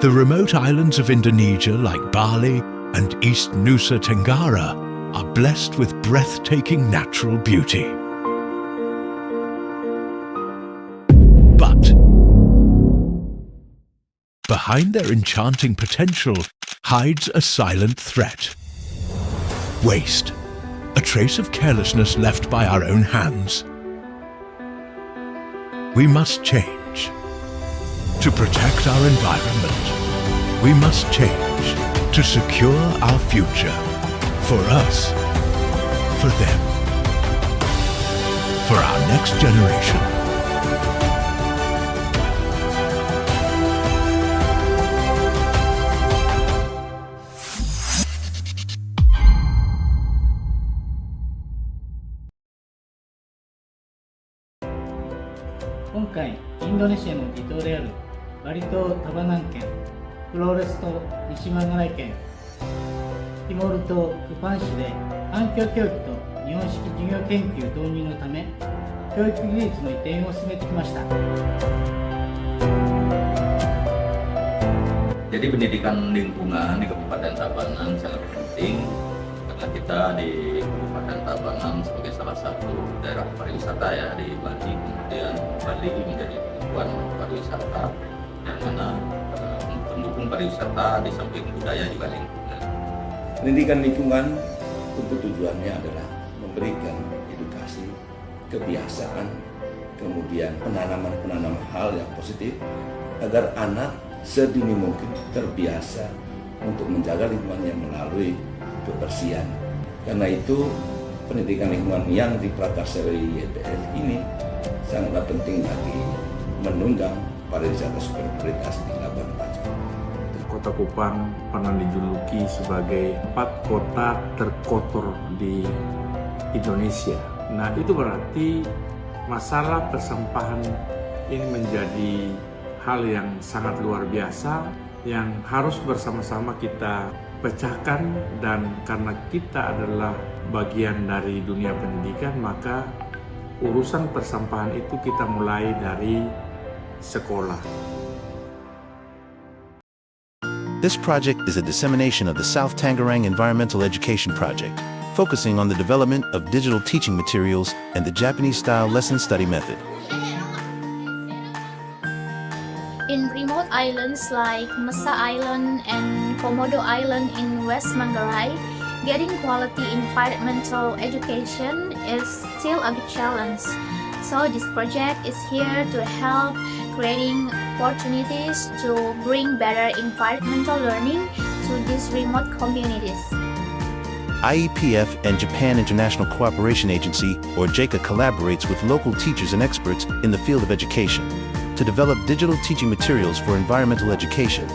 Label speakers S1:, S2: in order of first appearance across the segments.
S1: The remote islands of Indonesia like Bali and East Nusa Tenggara are blessed with breathtaking natural beauty. But behind their enchanting potential hides a silent threat. Waste, a trace of carelessness left by our own hands. We must change. To protect our environment, we must change to secure our future. For us, for them, for our next generation.
S2: 今回、インドネシアの離島であるバリ島タバナン県、フローレス島西マンガライ県、ティモール島クパン市で環境教育と日本式授業研究導入のため、教育技術の移転を進めてきました。
S3: Jadi pendidikan lingkungan di Kabupaten Tabanan sangat penting karena kita di Kabupaten Tabanan sebagai salah satu daerah pariwisata ya di Bali, kemudian Bali menjadi tujuan pariwisata yang mana mendukung pariwisata di samping budaya juga lingkungan.
S4: Pendidikan lingkungan tentu tujuannya adalah memberikan edukasi, kebiasaan, kemudian penanaman hal yang positif agar anak sedini mungkin terbiasa untuk menjaga lingkungannya melalui kebersihan. Karena itu pendidikan lingkungan yang diprakarsai YPF ini sangatlah penting bagi menunjang pariwisata super prioritas di Labuan Bajo.
S5: Kota Kupang pernah dijuluki sebagai 4 kota terkotor di Indonesia. Nah, itu berarti masalah persampahan ini menjadi hal yang sangat luar biasa yang harus bersama-sama kita pecahkan, dan karena kita adalah bagian dari dunia pendidikan, maka urusan persampahan itu kita mulai dari sekolah.
S6: This project is a dissemination of the South Tangerang Environmental Education Project, focusing on the development of digital teaching materials and the Japanese-style lesson study method.
S7: In remote islands like Mesa Island and Komodo Island in West Manggarai, getting quality environmental education is still a big challenge. So this project is here to help creating opportunities to bring better environmental learning to these remote communities.
S6: IEPF and Japan International Cooperation Agency, or JICA, collaborates with local teachers and experts in the field of education to develop digital teaching materials for environmental education.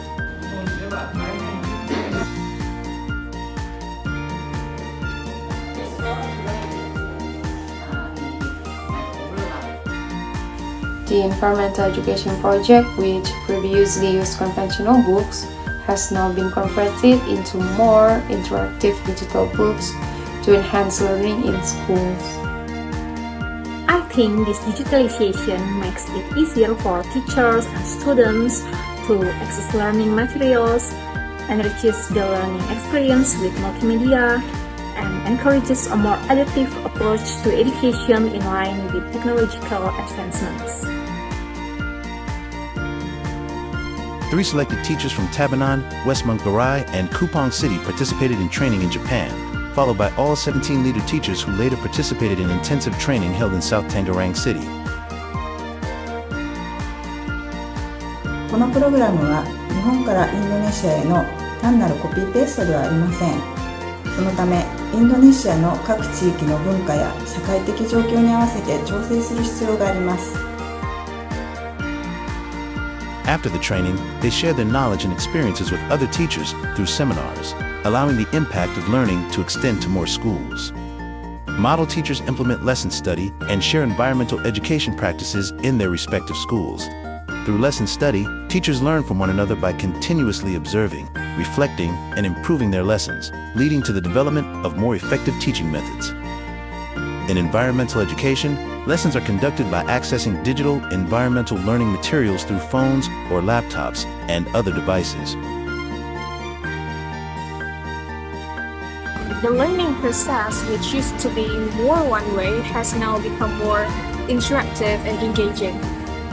S8: The environmental education project, which previously used conventional books, has now been converted into more interactive digital books to enhance learning in schools.
S9: I think this digitalization makes it easier for teachers and students to access learning materials, enriches the learning experience with multimedia, and encourages a more adaptive approach to education in line with technological advancements.
S6: 3 selected teachers from Tabanan, West Manggarai, and Kupang City participated in training in Japan, followed by all 17 leader teachers who later participated in intensive training held in South Tangerang City.
S10: このプログラムは日本からインドネシアへの単なるコピーペーストではありません。そのため、インドネシアの各地域の文化や社会的状況に合わせて調整する必要があります。
S6: After the training, they share their knowledge and experiences with other teachers through seminars, allowing the impact of learning to extend to more schools. Model teachers implement lesson study and share environmental education practices in their respective schools. Through lesson study, teachers learn from one another by continuously observing, reflecting, and improving their lessons, leading to the development of more effective teaching methods. In environmental education, lessons are conducted by accessing digital environmental learning materials through phones or laptops and other devices.
S9: The learning process, which used to be more one-way, has now become more interactive and engaging.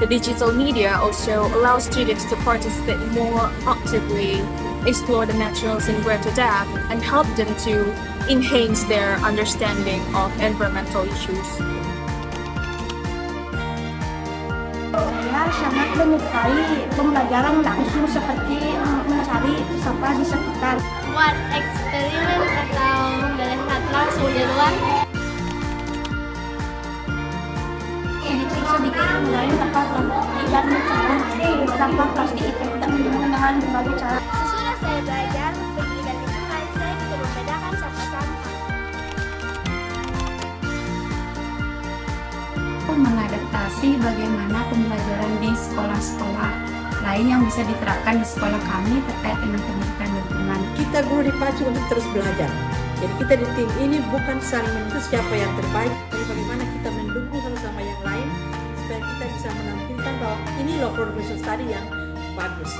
S9: The digital media also allows students to participate more actively, explore the materials in greater depth, and help them to enhance their understanding of environmental issues.
S11: Saya sangat menyukai pembelajaran langsung seperti mencari sampah di sekitar.
S7: Buat eksperimen atau melihat langsung di luar.
S11: Sedikit mengenai tidak mencari sampah plastik itu tidak dengan berbagai cara.
S7: Sesudah saya belajar pendidikan lingkungan, saya bisa membedakan sampah-sampah.
S11: Mengadaptasi bagaimana pembelajaran di sekolah-sekolah lain yang bisa diterapkan di sekolah kami terkait dengan pendidikan lingkungan.
S12: Kita guru dipacu untuk terus belajar. Jadi kita di tim ini bukan saling menentu siapa yang terbaik, tapi bagaimana kita mendukung satu sama yang lain supaya kita bisa menampilkan bahwa ini loh professional study yang bagus.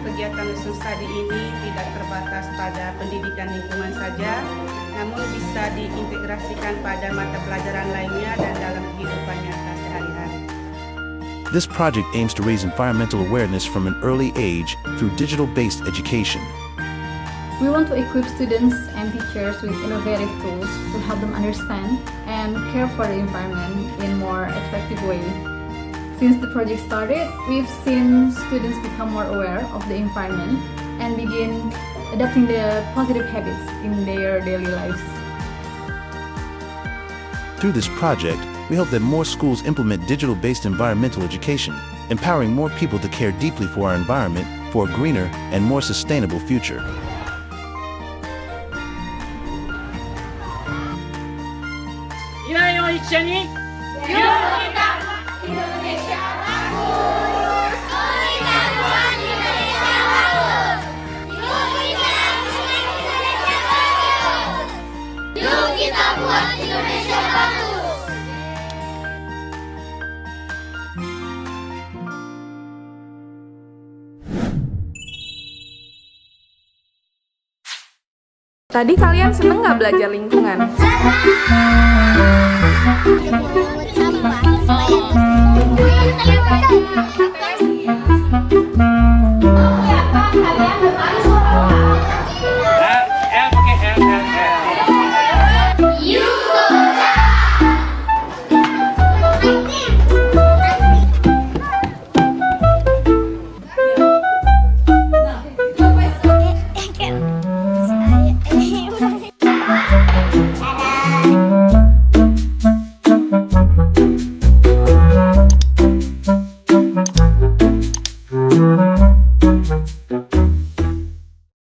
S13: Kegiatan lesson study ini tidak terbatas pada pendidikan lingkungan saja, namun bisa diintegrasikan pada mata pelajaran lainnya dan dalam kehidupan nyata sehari-hari.
S6: This project aims to raise environmental awareness from an early age through digital-based education.
S14: We want to equip students and teachers with innovative tools to help them understand and care for the environment in a more effective way. Since the project started, we've seen students become more aware of the environment and begin adopting the positive habits in their daily lives.
S6: Through this project, we hope that more schools implement digital-based environmental education, empowering more people to care deeply for our environment for a greener and more sustainable future.
S9: Tadi kalian seneng nggak belajar lingkungan?
S7: Sampah supaya bersih.